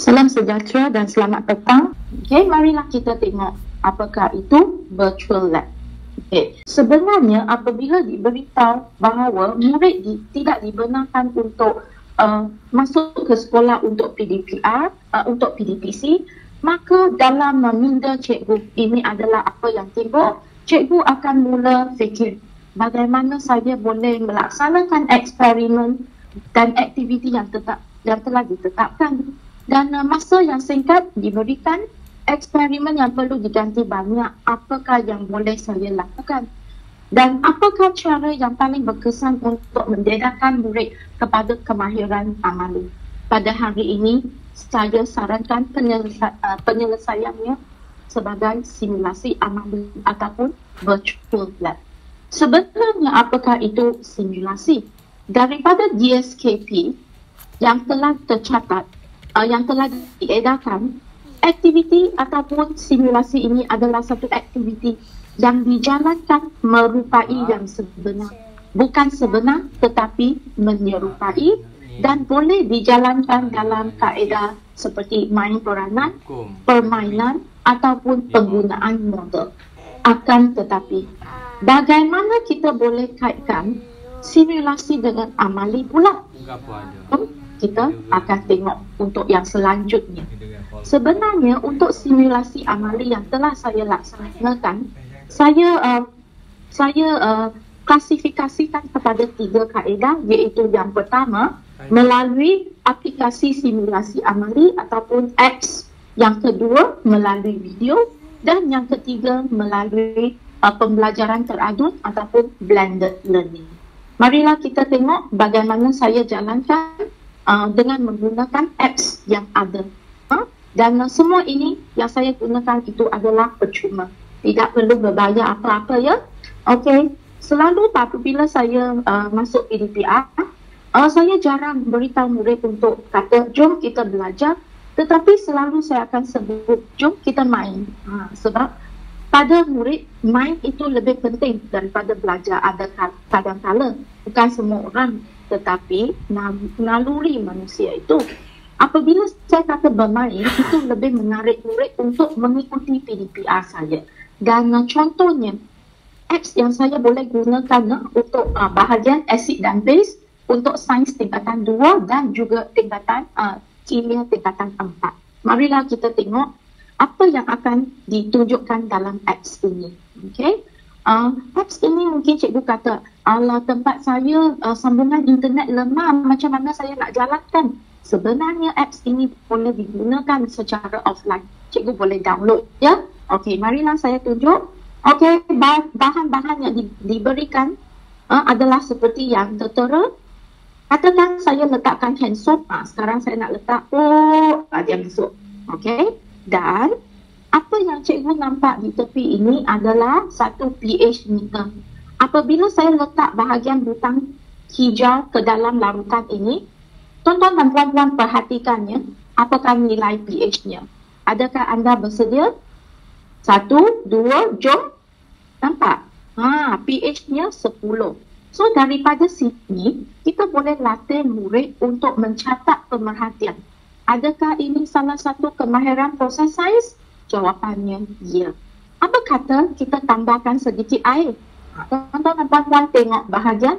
Salam sejahtera dan selamat petang. Okay, marilah kita tengok apakah itu virtual lab. Okay. Sebenarnya apabila diberitahu bahawa murid tidak dibenarkan untuk masuk ke sekolah untuk PDPR, untuk PDPC, maka dalam meminda cikgu ini adalah apa yang timbul, cikgu akan mula fikir bagaimana saya boleh melaksanakan eksperimen dan aktiviti yang telah ditetapkan. Dan masa yang singkat diberikan, eksperimen yang perlu diganti banyak, apakah yang boleh saya lakukan? Dan apakah cara yang paling berkesan untuk mendedakan murid kepada kemahiran amali? Pada hari ini, saya sarankan penyelesaiannya sebagai simulasi amali ataupun virtual lab. Sebenarnya apakah itu simulasi? Daripada DSKP yang telah tercatat, yang telah diedarkan, aktiviti ataupun simulasi ini adalah satu aktiviti yang dijalankan merupai yang sebenar. Bukan sebenar tetapi menyerupai dan boleh dijalankan dalam kaedah seperti main peranan, permainan ataupun penggunaan model. Akan tetapi, bagaimana kita boleh kaitkan simulasi dengan amali pula? Kita akan tengok untuk yang selanjutnya. Sebenarnya untuk simulasi amali yang telah saya laksanakan, saya klasifikasikan kepada 3 kaedah, iaitu yang pertama melalui aplikasi simulasi amali ataupun apps, yang kedua melalui video, dan yang ketiga melalui pembelajaran teradun ataupun blended learning. Marilah kita tengok bagaimana saya jalankan dengan menggunakan apps yang ada. Dan semua ini yang saya gunakan itu adalah percuma. Tidak perlu berbayar apa-apa ya. Okey, selalu apabila saya masuk PDPR, saya jarang beritahu murid untuk kata jom kita belajar, tetapi selalu saya akan sebut jom kita main. Sebab pada murid, main itu lebih penting daripada belajar. Ada kadang-kala, bukan semua orang, tetapi naluri manusia itu. Apabila saya kata bermain, itu lebih menarik murid untuk mengikuti PDPR saya. Dan contohnya, apps yang saya boleh gunakan untuk bahagian asid dan base untuk sains tingkatan 2 dan juga tingkatan kimia tingkatan 4. Marilah kita tengok apa yang akan ditunjukkan dalam apps ini. Okay? Apps ini mungkin cikgu kata, ala tempat saya sambungan internet lemah, macam mana saya nak jalankan? Sebenarnya apps ini boleh digunakan secara offline. Cikgu boleh download ya. Okey, marilah saya tunjuk. Okey, bahan-bahan yang diberikan adalah seperti yang tertera. Katakan saya letakkan hand soap. Sekarang saya nak letak dia masuk. Okey. Dan apa yang cikgu nampak di tepi ini adalah satu pH meter. Apabila saya letak bahagian butang hijau ke dalam larutan ini, tuan-tuan dan puan-puan perhatikannya, apakah nilai pH-nya? Adakah anda bersedia? 1, 2, jom. Nampak? pH-nya 10. So daripada sini, kita boleh latih murid untuk mencatat pemerhatian. Adakah ini salah satu kemahiran proses sains? Jawapannya ya. Apa kata kita tambahkan sedikit air? Tuan-tuan dan puan-puan tengok bahagian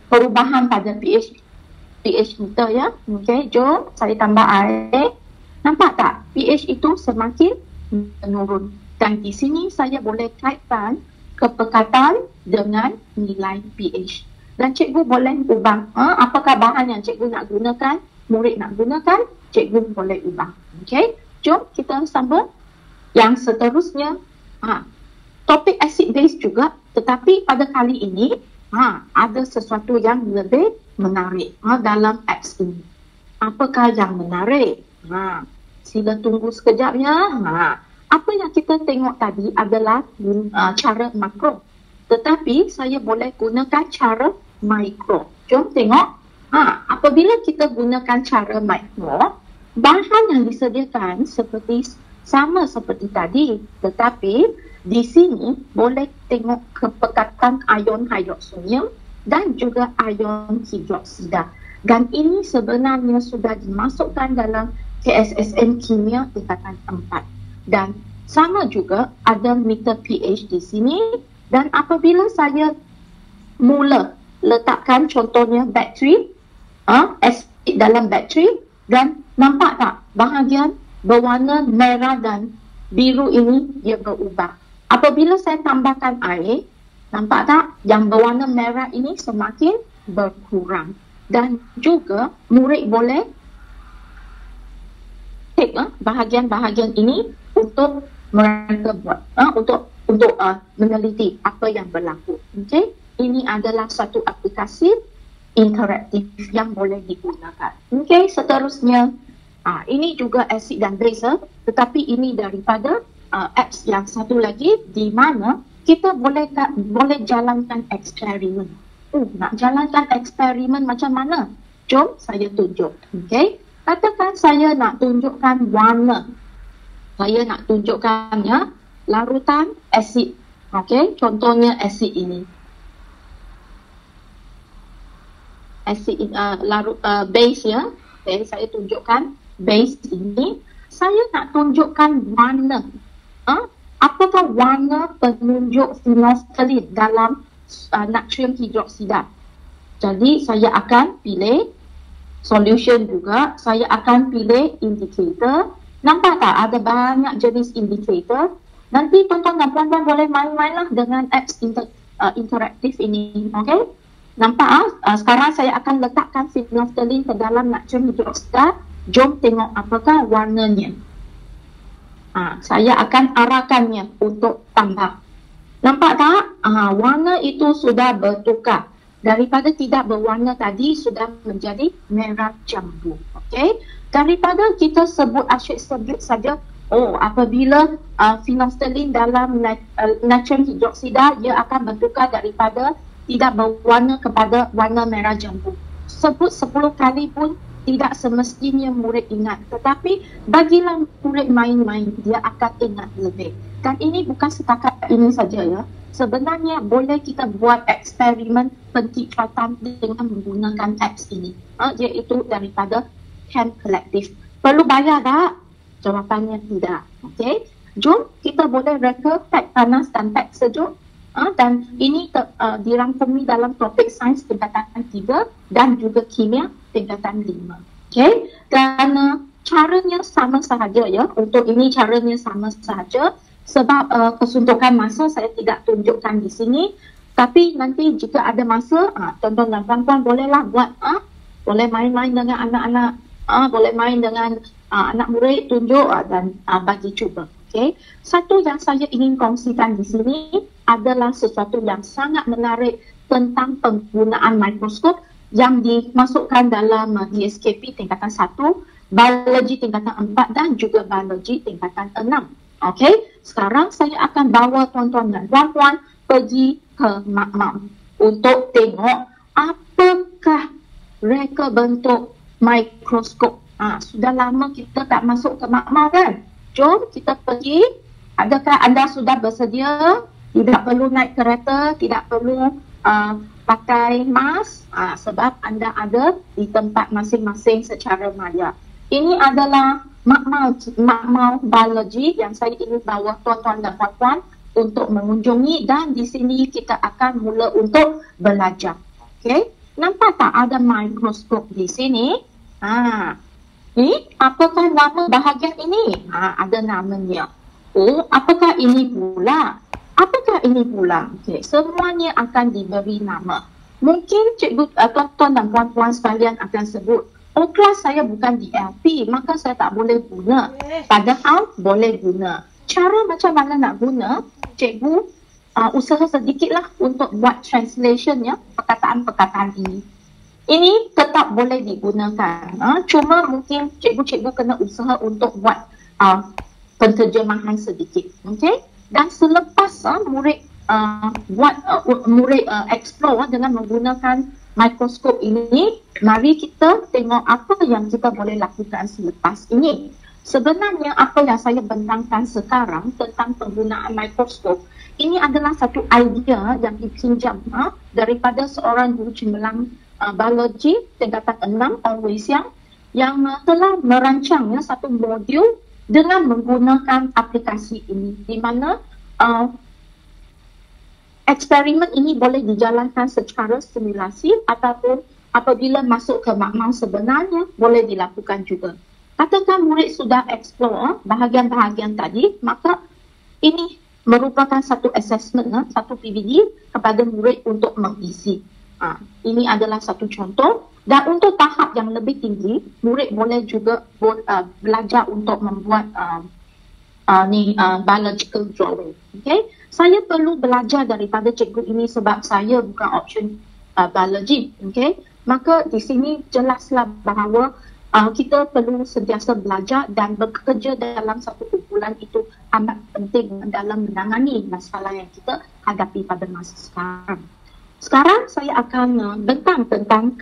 perubahan pada pH meter ya. Okey, jom saya tambah air. Nampak tak? pH itu semakin menurun. Dan di sini saya boleh kaitkan kepekatan dengan nilai pH. Dan cikgu boleh ubah. Apakah bahan yang cikgu nak gunakan, murid nak gunakan, cikgu boleh ubah. Okey, jom kita sambung. Yang seterusnya, topik acid base juga, tetapi pada kali ini ada sesuatu yang lebih menarik dalam apps ini. Apakah yang menarik? Sila tunggu sekejap ya. Apa yang kita tengok tadi adalah cara makro. Tetapi saya boleh gunakan cara mikro. Jom tengok. Apabila kita gunakan cara mikro, bahan yang disediakan sama seperti tadi. Tetapi di sini boleh tengok kepekatan ion hidroksonium dan juga ion hidroksida. Dan ini sebenarnya sudah dimasukkan dalam KSSM Kimia tingkatan 4. Dan sama juga ada meter pH di sini, dan apabila saya mula letakkan contohnya bateri, asid dalam bateri, dan nampak tak bahagian berwarna merah dan biru ini dia berubah. Apabila saya tambahkan air, nampak tak yang berwarna merah ini semakin berkurang. Dan juga murid boleh take bahagian-bahagian ini untuk mereka buat untuk meneliti apa yang berlaku. Okey, ini adalah satu aplikasi interaktif yang boleh digunakan. Okey, seterusnya ini juga asid dan base, tetapi ini daripada apps yang satu lagi di mana kita boleh jalankan eksperimen. Nak jalankan eksperimen macam mana? Jom saya tunjuk. Okey, katakan saya nak tunjukkan warna. Saya nak tunjukkannya larutan asid. Okey, contohnya asid ini. Asid base ya. Okay, saya tunjukkan base ini. Saya nak tunjukkan warna. Apakah warna penunjuk phenolphthalein dalam natrium hidroksida? Jadi saya akan pilih solution juga. Saya akan pilih indicator. Nampak tak ada banyak jenis indikator? Nanti tuan-tuan dan puan-puan boleh main-mainlah dengan apps interaktif ini. Okey? Nampak sekarang saya akan letakkan phenolphthalein ke dalam natrium hidroksida. Jom tengok apakah warnanya. Saya akan arahkannya untuk tambah. Nampak tak? Warna itu sudah bertukar. Daripada tidak berwarna tadi sudah menjadi merah jambu. Okey? Daripada kita sebut saja, apabila phenolphthalein dalam natrium hidroksida, ia akan bertukar daripada tidak berwarna kepada warna merah jambu. Sebut 10 kali pun tidak semestinya murid ingat. Tetapi bagilah murid main-main, dia akan ingat lebih. Dan ini bukan setakat ini saja ya. Sebenarnya boleh kita buat eksperimen pentikatan dengan menggunakan apps ini. Iaitu daripada Chem Collective. Perlu bayar tak? Jawapannya tidak. Okey. Jom kita boleh reka pack panas dan pack sejuk. Dan ini dirangkumi dalam topik sains tingkatan 3 dan juga kimia tingkatan 5. Okey. Dan caranya sama sahaja ya. Untuk ini caranya sama sahaja. Sebab kesuntukan masa saya tidak tunjukkan di sini. Tapi nanti jika ada masa, tuan-tuan dan puan-puan bolehlah buat. Boleh main-main dengan anak-anak. Boleh main dengan anak murid, tunjuk dan bagi cuba. Okay. Satu yang saya ingin kongsikan di sini adalah sesuatu yang sangat menarik tentang penggunaan mikroskop yang dimasukkan dalam DSKP tingkatan 1, biologi tingkatan 4 dan juga biologi tingkatan 6. Okay. Sekarang saya akan bawa tuan-tuan dan puan-puan pergi ke makmal untuk tengok apakah reka bentuk mikroskop. Sudah lama kita tak masuk ke makmal kan? Jom kita pergi. Adakah anda sudah bersedia? Tidak perlu naik kereta, tidak perlu pakai mask sebab anda ada di tempat masing-masing secara maya. Ini adalah makmal biologi yang saya ingin bawa tuan-tuan dan puan-puan untuk mengunjungi, dan di sini kita akan mula untuk belajar. Okey, nampak tak ada mikroskop di sini? Ni apakah nama bahagian ini? Ada namanya. Apakah ini pula? Apakah ini pula? Okey, semuanya akan diberi nama. Mungkin cikgu, tuan-tuan dan puan-puan sekalian akan sebut, kelas saya bukan DLP, maka saya tak boleh guna. Padahal boleh guna. Cara macam mana nak guna? Cikgu usaha sedikitlah untuk buat translation ya, perkataan-perkataan ini. Ini tetap boleh digunakan. Cuma mungkin cikgu-cikgu kena usaha untuk buat penterjemahan sedikit. Okay? Dan selepas murid explore dengan menggunakan mikroskop ini, mari kita tengok apa yang kita boleh lakukan selepas ini. Sebenarnya apa yang saya bentangkan sekarang tentang penggunaan mikroskop, ini adalah satu idea yang dipinjam daripada seorang guru cemerlang biologi tingkatan 6 orang Wei Xiang, yang telah merancang satu modul dengan menggunakan aplikasi ini, di mana eksperimen ini boleh dijalankan secara simulasi ataupun apabila masuk ke makmal sebenarnya boleh dilakukan juga. Katakan murid sudah explore bahagian-bahagian tadi, maka ini merupakan satu assessment, satu PBD kepada murid untuk mengisi. Ini adalah satu contoh. Dan untuk tahap yang lebih tinggi, murid boleh juga belajar untuk membuat biological drawing. Okay? Saya perlu belajar daripada cikgu ini sebab saya bukan option biology. Okay? Maka di sini jelaslah bahawa kita perlu sentiasa belajar dan bekerja dalam satu kumpulan itu amat penting dalam menangani masalah yang kita hadapi pada masa sekarang. Sekarang saya akan bentang tentang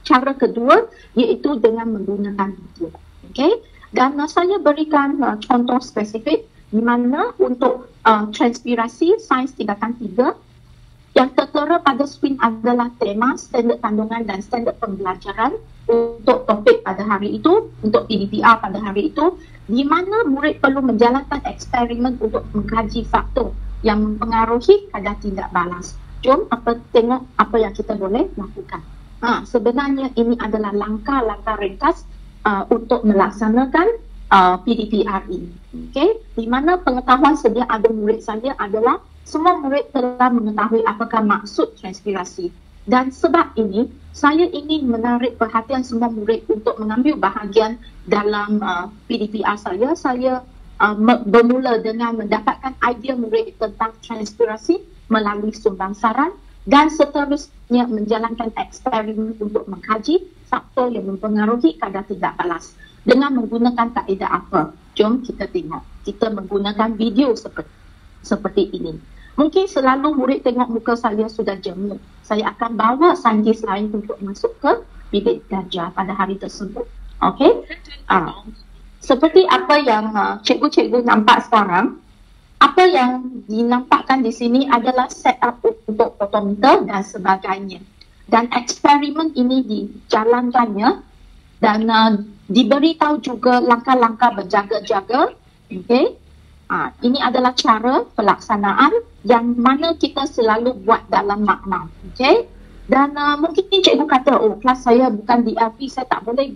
cara kedua, iaitu dengan menggunakan video. Okay? Dan saya berikan contoh spesifik di mana untuk transpirasi sains tingkatan 3 yang tertera pada skrin adalah tema, standard kandungan dan standard pembelajaran untuk topik pada hari itu, untuk PDPR pada hari itu, di mana murid perlu menjalankan eksperimen untuk mengkaji faktor yang mempengaruhi kadar tindak balas. Jom tengok apa yang kita boleh lakukan. Sebenarnya ini adalah langkah-langkah ringkas untuk melaksanakan PDPR ini. Okay? Di mana pengetahuan sedia ada murid saya adalah semua murid telah mengetahui apakah maksud transpirasi. Dan sebab ini, saya ingin menarik perhatian semua murid untuk mengambil bahagian dalam PDPR saya. Saya bermula dengan mendapatkan idea murid tentang transpirasi melalui sumbang saran dan seterusnya menjalankan eksperimen untuk mengkaji faktor yang mempengaruhi kadar tindak balas. Dengan menggunakan kaedah apa? Jom kita tengok. Kita menggunakan video seperti ini. Mungkin selalu murid tengok muka saya sudah jemu. Saya akan bawa saintis lain untuk masuk ke bilik belajar pada hari tersebut. Okey? Seperti apa yang cikgu-cikgu nampak sekarang, apa yang dinampakkan di sini adalah setup untuk fotometer dan sebagainya. Dan eksperimen ini dijalankannya dan diberitahu juga langkah-langkah berjaga-jaga. Okay? Ini adalah cara pelaksanaan yang mana kita selalu buat dalam makmal. Okay? Dan mungkin cikgu kata, kelas saya bukan DLP, saya tak boleh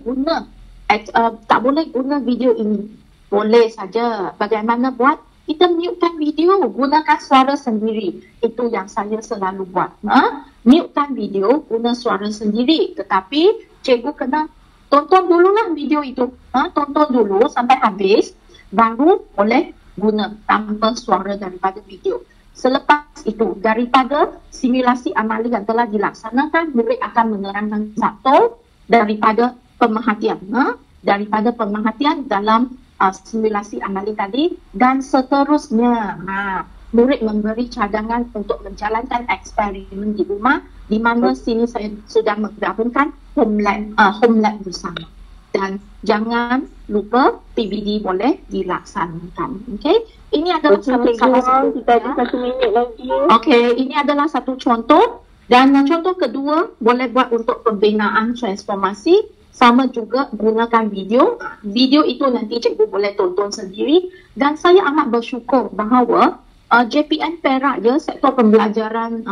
guna video ini. Boleh saja. Bagaimana buat? Kita mutekan video, gunakan suara sendiri. Itu yang saya selalu buat. Mutekan video, guna suara sendiri. Tetapi cikgu kena tonton dululah video itu. Tonton dulu sampai habis, baru boleh guna tanpa suara daripada video. Selepas itu, daripada simulasi amali yang telah dilaksanakan, murid akan menerangkan faktor daripada pemerhatian. Daripada pemerhatian dalam simulasi amali tadi dan seterusnya. Murid memberi cadangan untuk menjalankan eksperimen di rumah, di mana sini saya sudah menggabungkan home lab bersama. Dan jangan lupa PBD boleh dilaksanakan. Okey, ini adalah satu minit lagi. Okey, ini adalah satu contoh dan contoh kedua boleh buat untuk pembinaan transformasi. Sama juga gunakan video. Video itu nanti cikgu boleh tonton sendiri. Dan saya amat bersyukur bahawa JPN Perak, sektor pembelajaran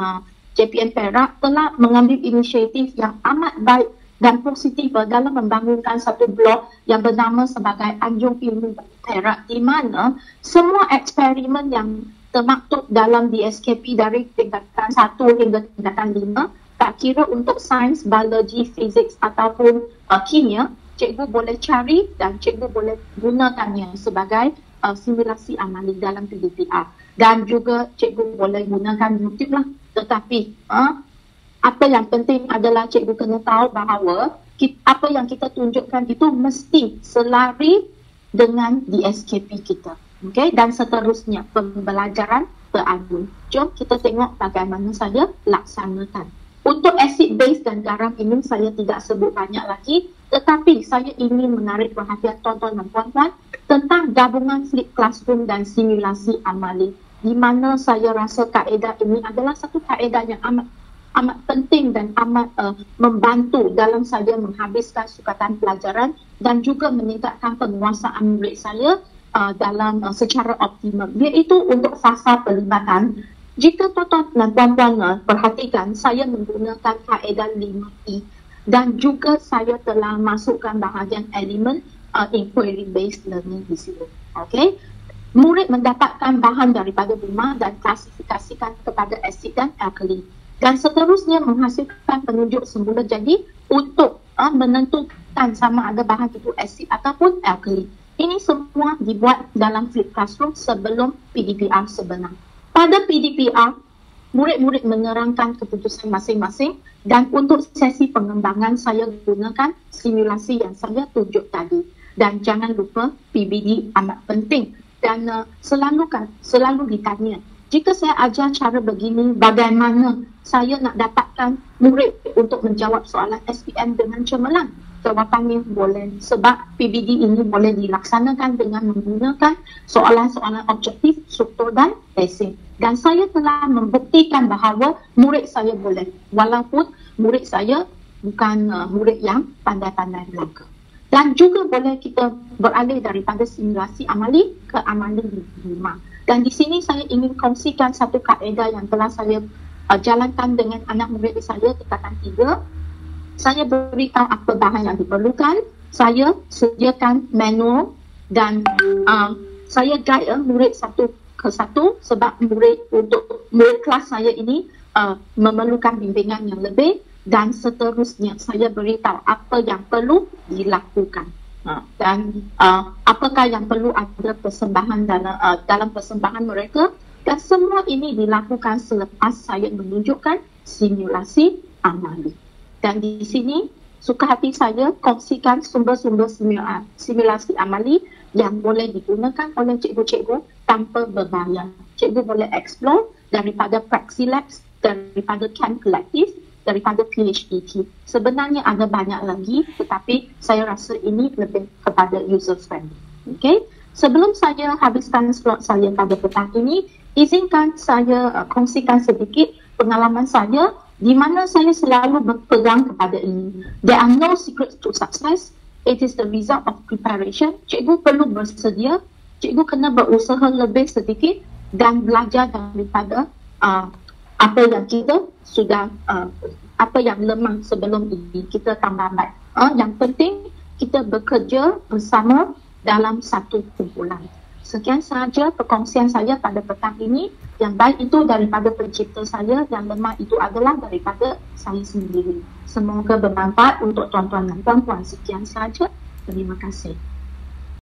JPN Perak telah mengambil inisiatif yang amat baik dan positif dalam membangunkan satu blog yang bernama sebagai Anjung Ilmu Perak, di mana semua eksperimen yang termaktub dalam DSKP dari tingkatan 1 hingga tingkatan 5, tak kira untuk sains, biologi, fizik ataupun kimia, cikgu boleh cari dan cikgu boleh gunakannya sebagai simulasi amali dalam PDPR. Dan juga cikgu boleh gunakan YouTube lah. Tetapi apa yang penting adalah cikgu kena tahu bahawa apa yang kita tunjukkan itu mesti selari dengan DSKP kita. Okay? Dan seterusnya pembelajaran teradu. Jom kita tengok bagaimana saya laksanakan. Untuk acid base dan garam ini saya tidak sebut banyak lagi, tetapi saya ingin menarik perhatian tuan-tuan dan puan-puan tentang gabungan flip classroom dan simulasi amali, di mana saya rasa kaedah ini adalah satu kaedah yang amat penting dan amat membantu dalam saya menghabiskan sukatan pelajaran dan juga meningkatkan penguasaan murid saya dalam secara optimal, iaitu untuk fasa pelibatan. Jika tuan-tuan dan puan-puan perhatikan, saya menggunakan kaedah 5P dan juga saya telah masukkan bahagian elemen inquiry based learning di sini. Okey. Murid mendapatkan bahan daripada rumah dan klasifikasikan kepada asid dan alkali. Dan seterusnya menghasilkan penunjuk semula jadi untuk menentukan sama ada bahan itu asid ataupun alkali. Ini semua dibuat dalam flip classroom sebelum PDPR sebenar. Pada PDPR, murid-murid menerangkan keputusan masing-masing dan untuk sesi pengembangan saya gunakan simulasi yang saya tunjuk tadi. Dan jangan lupa PBD amat penting. Dan selalu ditanya, jika saya ajar cara begini, bagaimana saya nak dapatkan murid untuk menjawab soalan SPM dengan cemerlang? Jawapannya boleh, sebab PBD ini boleh dilaksanakan dengan menggunakan soalan-soalan objektif, struktur dan pacing. Dan saya telah membuktikan bahawa murid saya boleh, walaupun murid saya bukan murid yang pandai-pandai belaka. Dan juga boleh kita beralih daripada simulasi amali ke amali di rumah. Dan di sini saya ingin kongsikan satu kaedah yang telah saya jalankan dengan anak murid saya tingkatan 3. Saya beritahu apa bahan yang diperlukan, saya sediakan manual dan saya guide murid satu ke satu sebab murid kelas saya ini memerlukan bimbingan yang lebih. Dan seterusnya saya beritahu apa yang perlu dilakukan dan apakah yang perlu ada persembahan dalam persembahan mereka, dan semua ini dilakukan selepas saya menunjukkan simulasi amali. Dan di sini suka hati saya kongsikan sumber-sumber simulasi amali yang boleh digunakan oleh cikgu-cikgu tanpa berbayar. Cikgu boleh explore daripada Praxi Labs, daripada Camp Collective, daripada PHET. Sebenarnya ada banyak lagi, tetapi saya rasa ini lebih kepada user friendly. Okay? Sebelum saya habiskan slot saya pada petang ini, izinkan saya kongsikan sedikit pengalaman saya di mana saya selalu berpegang kepada ini. There are no secrets to success. It is the result of preparation. Cikgu perlu bersedia, cikgu kena berusaha lebih sedikit dan belajar daripada apa yang kita sudah apa yang lemah sebelum ini kita tambah baik. Yang penting kita bekerja bersama dalam satu kumpulan. Sekian sahaja perkongsian saya pada petang ini. Yang baik itu daripada pencipta saya, yang lemah itu adalah daripada saya sendiri. Semoga bermanfaat untuk tuan-tuan dan puan-puan. Sekian sahaja. Terima kasih.